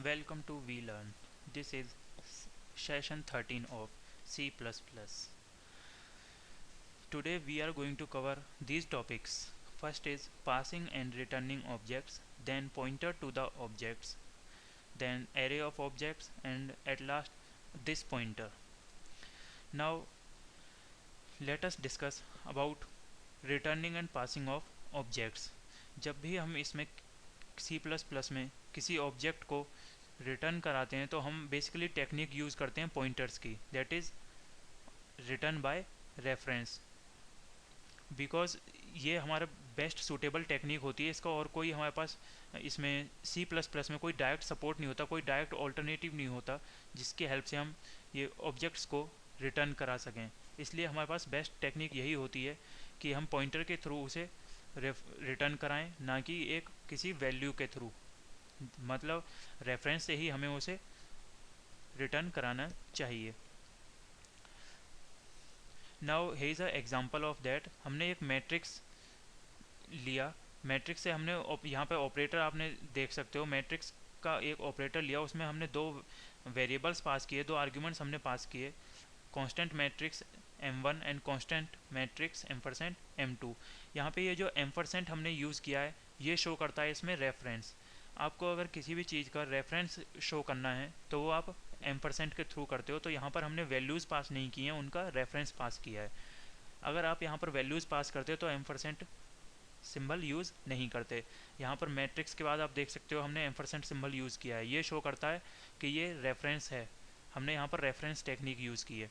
Welcome to We Learn. This is session 13 of C++. Today we are going to cover these topics. First is passing and returning objects, then pointer to the objects, then array of objects, and at last this pointer. Now let us discuss about returning and passing of objects. जब भी हम इसमें C++ में किसी object को return कराते हैं तो हम बेसिकली टेक्निक यूज़ करते हैं पॉइंटर्स की, that is return by reference, because ये हमारा बेस्ट सूटेबल टेक्निक होती है। इसका और कोई हमारे पास इसमें C++ में कोई डायरेक्ट सपोर्ट नहीं होता, कोई डायरेक्ट ऑल्टरनेटिव नहीं होता जिसकी हेल्प से हम ये ऑब्जेक्ट्स को रिटर्न करा सकें। इसलिए हमारे पास बेस्ट टेक्निक यही होती है कि हम पॉइंटर के थ्रू उसे रिटर्न कराएं, ना कि एक किसी वैल्यू के थ्रू, मतलब रेफरेंस से ही हमें उसे रिटर्न कराना चाहिए। Now here is a example of that. हमने एक मैट्रिक्स लिया, मैट्रिक्स से हमने यहाँ पे ऑपरेटर आपने देख सकते हो, मैट्रिक्स का एक ऑपरेटर लिया, उसमें हमने दो वेरिएबल्स पास किए, दो आर्ग्यूमेंट्स हमने पास किए, constant matrix m1 and constant matrix m2। यहाँ पे ये जो m% हमने यूज़ किया है ये शो करता है इसमें रेफरेंस। आपको अगर किसी भी चीज़ का रेफरेंस शो करना है तो वो आप m% के थ्रू करते हो। तो यहाँ पर हमने वैल्यूज़ पास नहीं की हैं, उनका रेफरेंस पास किया है। अगर आप यहाँ पर वैल्यूज़ पास करते हो तो m% सिंबल यूज़ नहीं करते। यहाँ पर मैट्रिक्स के बाद आप देख सकते हो हमने m% सिंबल यूज़ किया है, ये शो करता है कि ये रेफरेंस है, हमने यहाँ पर रेफरेंस टेक्निक यूज़ की है।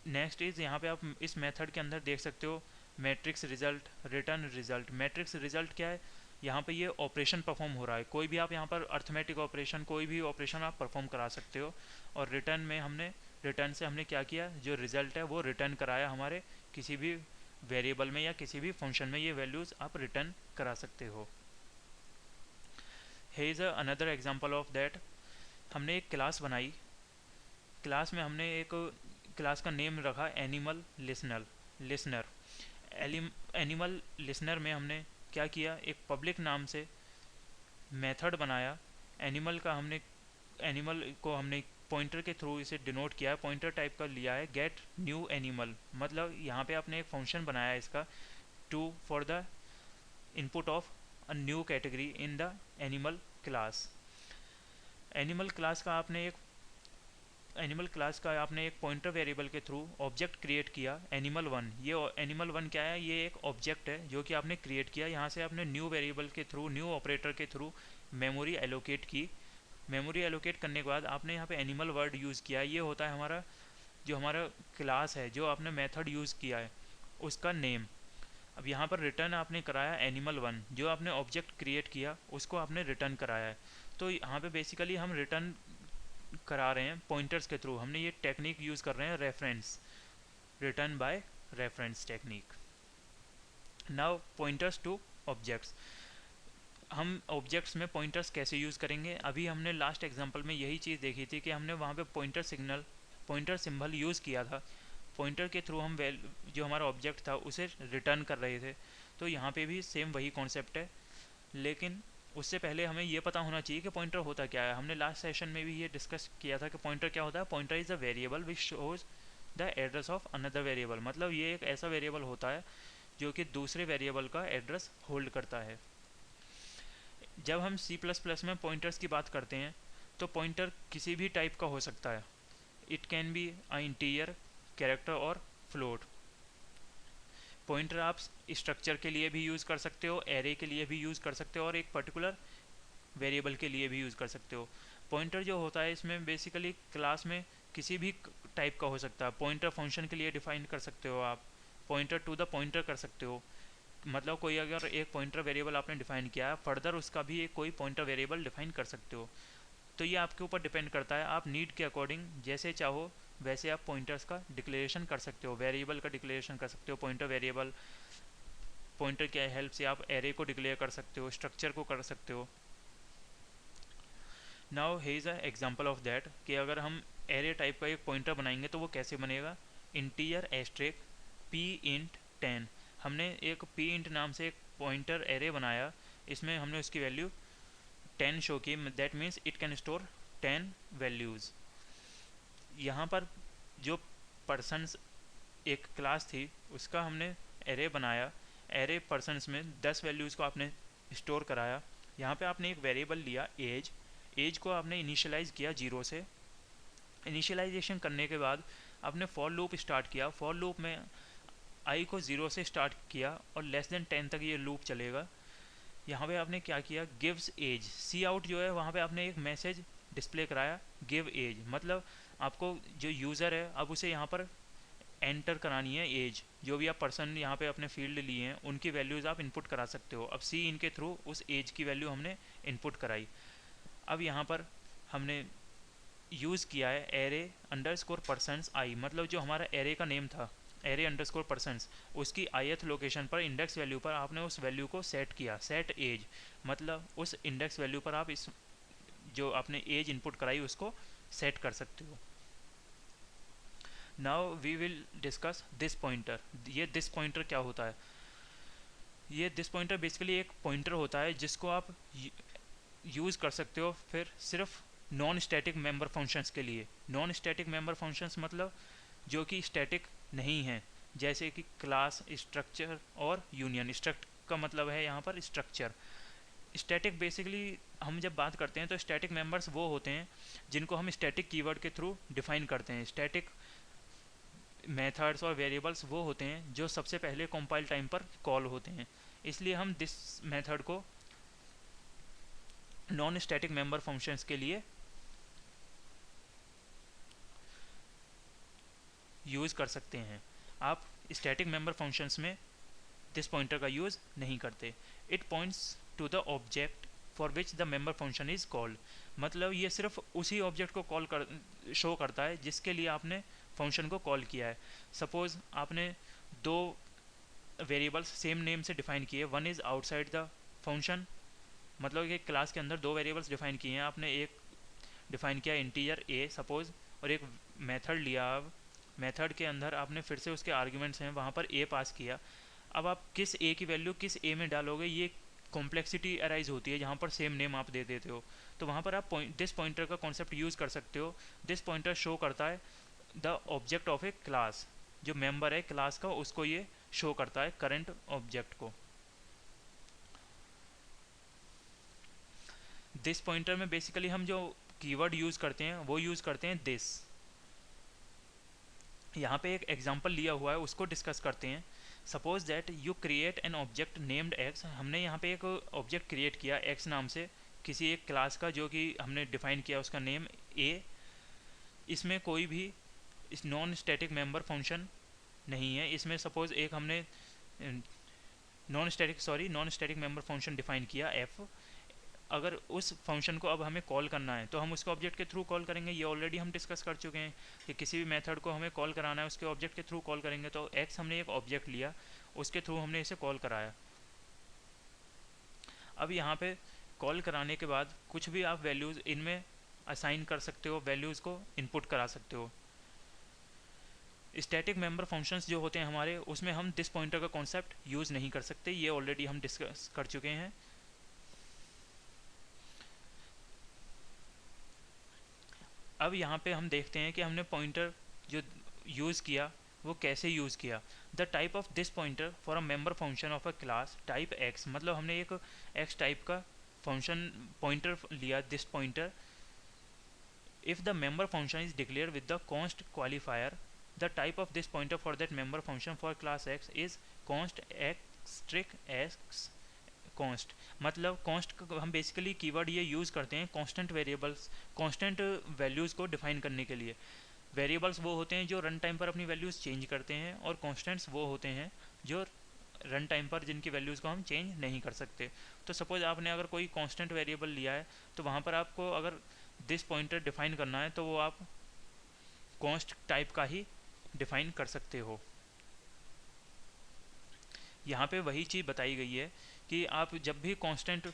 नेक्स्ट इज़ यहाँ पे आप इस मेथड के अंदर देख सकते हो matrix result, return result. Matrix result क्या है, यहाँ पे ये ऑपरेशन परफॉर्म हो रहा है, कोई भी आप यहाँ पर अर्थमेटिक ऑपरेशन, कोई भी ऑपरेशन आप परफॉर्म करा सकते हो। और रिटर्न में हमने रिटर्न से हमने क्या किया, जो रिजल्ट है वो रिटर्न कराया हमारे किसी भी वेरिएबल में या किसी भी फंक्शन में, ये वैल्यूज़ आप रिटर्न करा सकते हो। Here is another example of that. हमने एक क्लास बनाई, क्लास में हमने एक क्लास का नेम रखा एनिमल लिसनर। एनिमल लिसनर में हमने क्या किया, एक पब्लिक नाम से मेथड बनाया। एनिमल का हमने एनिमल को हमने पॉइंटर के थ्रू इसे डिनोट किया है, पॉइंटर टाइप का लिया है गेट न्यू एनिमल, मतलब यहाँ पे आपने एक फंक्शन बनाया है इसका to for the input of a new category in the animal class. Animal class का आपने एक पॉइंटर वेरिएबल के थ्रू ऑब्जेक्ट क्रिएट किया एनिमल 1। ये एनिमल 1 क्या है, ये एक ऑब्जेक्ट है जो कि आपने क्रिएट किया। यहाँ से आपने न्यू वेरिएबल के थ्रू, न्यू ऑपरेटर के थ्रू मेमोरी एलोकेट की। मेमोरी एलोकेट करने के बाद आपने यहाँ पे एनिमल वर्ड यूज़ किया है, ये होता है हमारा जो हमारा क्लास है, जो आपने मेथड यूज़ किया है उसका नेम। अब यहाँ पर रिटर्न आपने कराया एनिमल 1, जो आपने ऑब्जेक्ट क्रिएट किया उसको आपने रिटर्न कराया है। तो यहाँ पे बेसिकली हम रिटर्न करा रहे हैं पॉइंटर्स के थ्रू, हमने ये टेक्निक यूज़ कर रहे हैं reference, return by reference technique. Now pointers two objects. हम ऑब्जेक्ट्स में पॉइंटर्स कैसे यूज़ करेंगे, अभी हमने लास्ट एग्जांपल में यही चीज़ देखी थी कि हमने वहाँ पे पॉइंटर सिंबल यूज़ किया था, पॉइंटर के थ्रू हम जो हमारा ऑब्जेक्ट था उसे रिटर्न कर रहे थे। तो यहाँ पे भी सेम वही कॉन्सेप्ट है, लेकिन उससे पहले हमें ये पता होना चाहिए कि पॉइंटर होता क्या है। हमने लास्ट सेशन में भी ये डिस्कस किया था कि पॉइंटर क्या होता है। Pointer is a variable which shows the address of another variable, मतलब ये एक ऐसा वेरिएबल होता है जो कि दूसरे वेरिएबल का एड्रेस होल्ड करता है। जब हम C++ में पॉइंटर्स की बात करते हैं तो पॉइंटर किसी भी टाइप का हो सकता है। It can be a integer, character और फ्लोट। पॉइंटर आप स्ट्रक्चर के लिए भी यूज़ कर सकते हो, एरे के लिए भी यूज़ कर सकते हो और एक पर्टिकुलर वेरिएबल के लिए भी यूज़ कर सकते हो। पॉइंटर जो होता है इसमें बेसिकली क्लास में किसी भी टाइप का हो सकता है। पॉइंटर फंक्शन के लिए डिफाइन कर सकते हो आप, पॉइंटर टू द पॉइंटर कर सकते हो, मतलब कोई अगर एक पॉइंटर वेरिएबल आपने डिफाइन किया है, फर्दर उसका भी एक कोई पॉइंटर वेरिएबल डिफाइन कर सकते हो। तो ये आपके ऊपर डिपेंड करता है, आप नीड के अकॉर्डिंग जैसे चाहो वैसे आप पॉइंटर्स का डिक्लेरेशन कर सकते हो, वेरिएबल का डिक्लेरेशन कर सकते हो, पॉइंटर वेरिएबल, पॉइंटर की हेल्प से आप एरे को डिक्लेयर कर सकते हो, स्ट्रक्चर को कर सकते हो। Now here is a example of that कि अगर हम एरे टाइप का एक पॉइंटर बनाएंगे तो वो कैसे बनेगा। इंटीजर एस्ट्रिक p int 10, हमने एक p int नाम से एक पॉइंटर एरे बनाया, इसमें हमने उसकी वैल्यू 10 शो की, that means it can store 10 values. यहाँ पर जो पर्सन्स एक क्लास थी उसका हमने एरे बनाया, एरे पर्सन्स में 10 वैल्यूज़ को आपने स्टोर कराया। यहाँ पे आपने एक वेरिएबल लिया एज, एज को आपने इनिशियलाइज किया 0 से। इनिशियलाइजेशन करने के बाद आपने फॉर लूप स्टार्ट किया, फॉर लूप में आई को 0 से स्टार्ट किया और लेस देन 10 तक ये लूप चलेगा। यहाँ पे आपने क्या किया, गिव्स एज, सी आउट जो है वहाँ पे आपने एक मैसेज डिस्प्ले कराया गिव एज, मतलब आपको जो यूज़र है अब उसे यहाँ पर एंटर करानी है एज, जो भी आप पर्सन यहाँ पे अपने फील्ड लिए हैं उनकी वैल्यूज़ आप इनपुट करा सकते हो। अब सी इन के थ्रू उस एज की वैल्यू हमने इनपुट कराई। अब यहाँ पर हमने यूज़ किया है एरे अंडरस्कोर पर्सन्स आई, मतलब जो हमारा एरे का नेम था एरे अंडरस्कोर पर्सन्स, उसकी ith लोकेशन पर इंडेक्स वैल्यू पर आपने उस वैल्यू को सेट किया, सेट एज, मतलब उस इंडेक्स वैल्यू पर आप इस जो आपने एज इनपुट कराई उसको सेट कर सकते हो। Now we will discuss this pointer. ये दिस पॉइंटर क्या होता है, ये दिस पॉइंटर बेसिकली एक पॉइंटर होता है जिसको आप यूज़ कर सकते हो फिर सिर्फ नॉन स्टैटिक मेंबर फंक्शंस के लिए। नॉन स्टैटिक मेंबर फंक्शंस मतलब जो कि स्टैटिक नहीं हैं, जैसे कि क्लास, स्ट्रक्चर और यूनियन। स्ट्रक्ट का मतलब है यहाँ पर स्ट्रक्चर। स्टैटिक बेसिकली हम जब बात करते हैं तो स्टैटिक मेंबर्स वो होते हैं जिनको हम स्टैटिक कीवर्ड के थ्रू डिफाइन करते हैं। स्टैटिक मेथड्स और वेरिएबल्स वो होते हैं जो सबसे पहले कंपाइल टाइम पर कॉल होते हैं, इसलिए हम दिस मेथड को नॉन स्टैटिक मेंबर फंक्शंस के लिए यूज़ कर सकते हैं। आप स्टैटिक मेंबर फंक्शंस में दिस पॉइंटर का यूज़ नहीं करते। It points to the object for which the member function is called, मतलब ये सिर्फ उसी ऑब्जेक्ट को कॉल कर शो करता है जिसके लिए आपने फंक्शन को कॉल किया है। सपोज आपने दो वेरिएबल्स सेम नेम से डिफाइन किए, one is outside the function, मतलब कि क्लास के अंदर दो वेरिएबल्स डिफाइन किए हैं आपने, एक डिफाइन किया इंटीजर ए सपोज, और एक मेथड लिया। अब मेथड के अंदर आपने फिर से उसके आर्ग्यूमेंट्स हैं वहाँ पर ए पास किया। अब आप किस ए की वैल्यू किस ए में डालोगे, ये कॉम्प्लेक्सिटी अराइज होती है जहाँ पर सेम नेम आप दे देते हो। तो वहाँ पर आप दिस पॉइंटर का कॉन्सेप्ट यूज़ कर सकते हो। दिस पॉइंटर शो करता है the object of a class, जो मेंबर है क्लास का उसको ये शो करता है करंट ऑब्जेक्ट को। दिस पॉइंटर में बेसिकली हम जो कीवर्ड यूज़ करते हैं वो यूज़ करते हैं दिस। यहाँ पे एक एग्जांपल लिया हुआ है उसको डिस्कस करते हैं। Suppose that you create an object named x, हमने यहाँ पे एक ऑब्जेक्ट क्रिएट किया एक्स नाम से किसी एक क्लास का, जो कि हमने डिफाइन किया उसका नेम ए। इसमें कोई भी इस नॉन स्टैटिक मेंबर फंक्शन नहीं है। इसमें सपोज एक हमने non static member function define किया एफ। अगर उस फंक्शन को अब हमें कॉल करना है तो हम उसको ऑब्जेक्ट के थ्रू कॉल करेंगे, ये ऑलरेडी हम डिस्कस कर चुके हैं कि किसी भी मेथड को हमें कॉल कराना है उसके ऑब्जेक्ट के थ्रू कॉल करेंगे। तो एक्स हमने एक ऑब्जेक्ट लिया, उसके थ्रू हमने इसे कॉल कराया। अब यहाँ पे कॉल कराने के बाद कुछ भी आप वैल्यूज़ इनमें असाइन कर सकते हो, वैल्यूज़ को इनपुट करा सकते हो। स्टैटिक मेंबर फंक्शंस जो होते हैं हमारे, उसमें हम दिस पॉइंटर का कॉन्सेप्ट यूज़ नहीं कर सकते, ये ऑलरेडी हम डिस्कस कर चुके हैं। अब यहाँ पे हम देखते हैं कि हमने पॉइंटर जो यूज़ किया वो कैसे यूज़ किया। The type of this pointer for a member function of a class type X, मतलब हमने एक एक्स टाइप का फंक्शन पॉइंटर लिया this pointer. If the member function is declare with the const qualifier, the type of this pointer for that member function for class X is const asterisk X const. मतलब const हम basically keyword ये use करते हैं constant variables, constant values को define करने के लिए। Variables वो होते हैं जो रन टाइम पर अपनी वैल्यूज़ चेंज करते हैं, और कांस्टेंट्स वो होते हैं जो रन टाइम पर जिनकी वैल्यूज़ को हम चेंज नहीं कर सकते। तो सपोज आपने अगर कोई कांस्टेंट वेरिएबल लिया है तो वहाँ पर आपको अगर दिस पॉइंटर डिफाइन करना है तो वो आप कॉन्स्ट टाइप का ही डिफाइन कर सकते हो। यहाँ पे वही चीज़ बताई गई है कि आप जब भी constant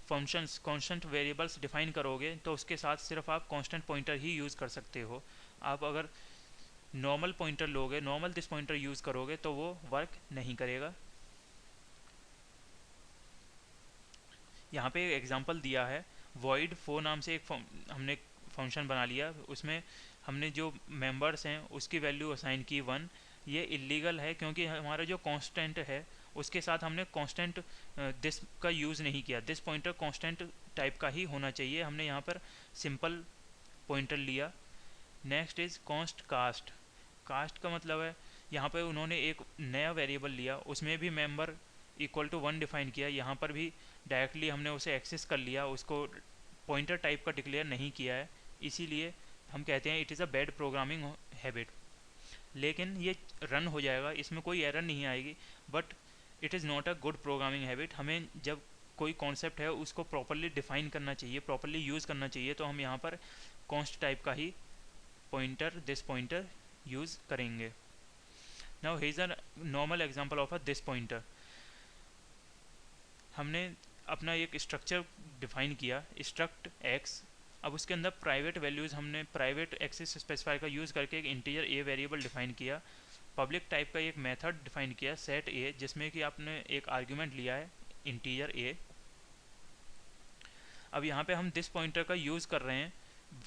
functions, constant variables define करोगे तो उसके साथ सिर्फ आप कांस्टेंट पॉइंटर ही यूज़ कर सकते हो। आप अगर नॉर्मल पॉइंटर लोगे, नॉर्मल दिस पॉइंटर यूज़ करोगे तो वो वर्क नहीं करेगा। यहाँ पे एक एग्जांपल दिया है void for नाम से एक हमने फंक्शन बना लिया, उसमें हमने जो मेंबर्स हैं उसकी वैल्यू असाइन की 1। ये इलीगल है क्योंकि हमारा जो कांस्टेंट है उसके साथ हमने कांस्टेंट दिस का यूज़ नहीं किया। दिस पॉइंटर कांस्टेंट टाइप का ही होना चाहिए, हमने यहाँ पर सिंपल पॉइंटर लिया। Next is const cast. Cast का मतलब है यहाँ पे उन्होंने एक नया वेरिएबल लिया, उसमें भी मेंबर इक्वल टू 1 डिफाइन किया। यहाँ पर भी डायरेक्टली हमने उसे एक्सेस कर लिया, उसको पॉइंटर टाइप का डिक्लेयर नहीं किया है, इसीलिए हम कहते हैं it is a bad programming habit. लेकिन ये रन हो जाएगा, इसमें कोई एरर नहीं आएगी, but it is not a good programming habit. हमें जब कोई कॉन्सेप्ट है उसको प्रॉपरली डिफाइन करना चाहिए, प्रॉपरली यूज़ करना चाहिए, तो हम यहाँ पर कॉन्स्ट टाइप का ही पॉइंटर दिस पॉइंटर यूज़ करेंगे। Now here is a normal example of a this pointer. हमने अपना एक स्ट्रक्चर डिफाइन किया स्ट्रक्ट एक्स, अब उसके अंदर प्राइवेट वैल्यूज़ हमने प्राइवेट एक्सेस स्पेसिफायर का यूज़ करके एक इंटीजर ए वेरिएबल डिफाइन किया। पब्लिक टाइप का एक मेथड डिफाइन किया सेट ए, जिसमें कि आपने एक आर्ग्यूमेंट लिया है इंटीजर ए। अब यहाँ पे हम दिस पॉइंटर का यूज़ कर रहे हैं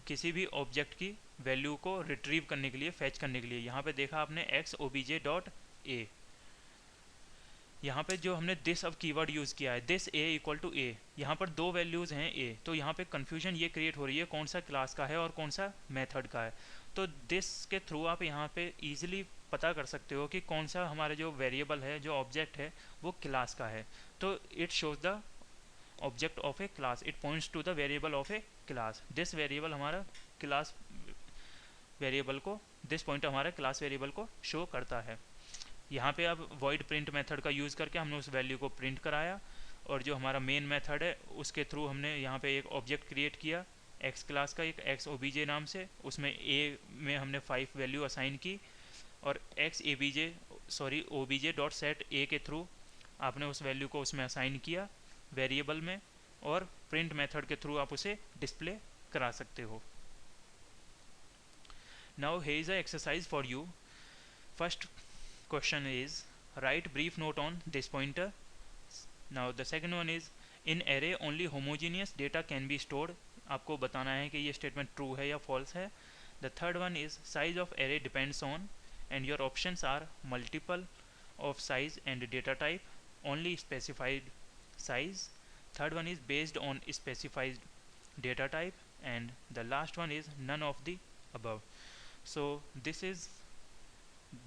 किसी भी ऑब्जेक्ट की वैल्यू को रिट्रीव करने के लिए, फैच करने के लिए। यहाँ पे देखा आपने एक्स ओबीजे डॉट ए, यहाँ पे जो हमने दिस अब कीवर्ड यूज़ किया है दिस ए इक्वल टू ए, यहाँ पर दो वैल्यूज़ हैं ए, तो यहाँ पे कन्फ्यूजन ये क्रिएट हो रही है कौन सा क्लास का है और कौन सा मेथड का है। तो दिस के थ्रू आप यहाँ पे ईजिली पता कर सकते हो कि कौन सा हमारा जो वेरिएबल है, जो ऑब्जेक्ट है, वो क्लास का है। तो it shows the object of a class, it points to the variable of a class. This variable हमारा क्लास वेरिएबल को, दिस पॉइंटर हमारा क्लास वेरिएबल को शो करता है। यहाँ पे अब void प्रिंट मेथड का यूज़ करके हमने उस वैल्यू को प्रिंट कराया, और जो हमारा मेन मेथड है उसके थ्रू हमने यहाँ पे एक ऑब्जेक्ट क्रिएट किया एक्स क्लास का, एक एक्स ओबीजे नाम से, उसमें ए में हमने 5 वैल्यू असाइन की, और x ABJ sorry OBJ dot set ए के थ्रू आपने उस वैल्यू को उसमें असाइन किया वेरिएबल में, और प्रिंट मेथड के थ्रू आप उसे डिस्प्ले करा सकते हो। Now here is a exercise for you. First question is write brief note on this pointer. Now the second one is in array only homogeneous data can be stored. आपको बताना है कि ये स्टेटमेंट ट्रू है या false है। The third one is size of array depends on, and your options are multiple of size and data type, only specified size. Third one is based on specified data type, and the last one is none of the above. So this is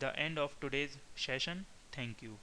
the end of today's session. Thank you.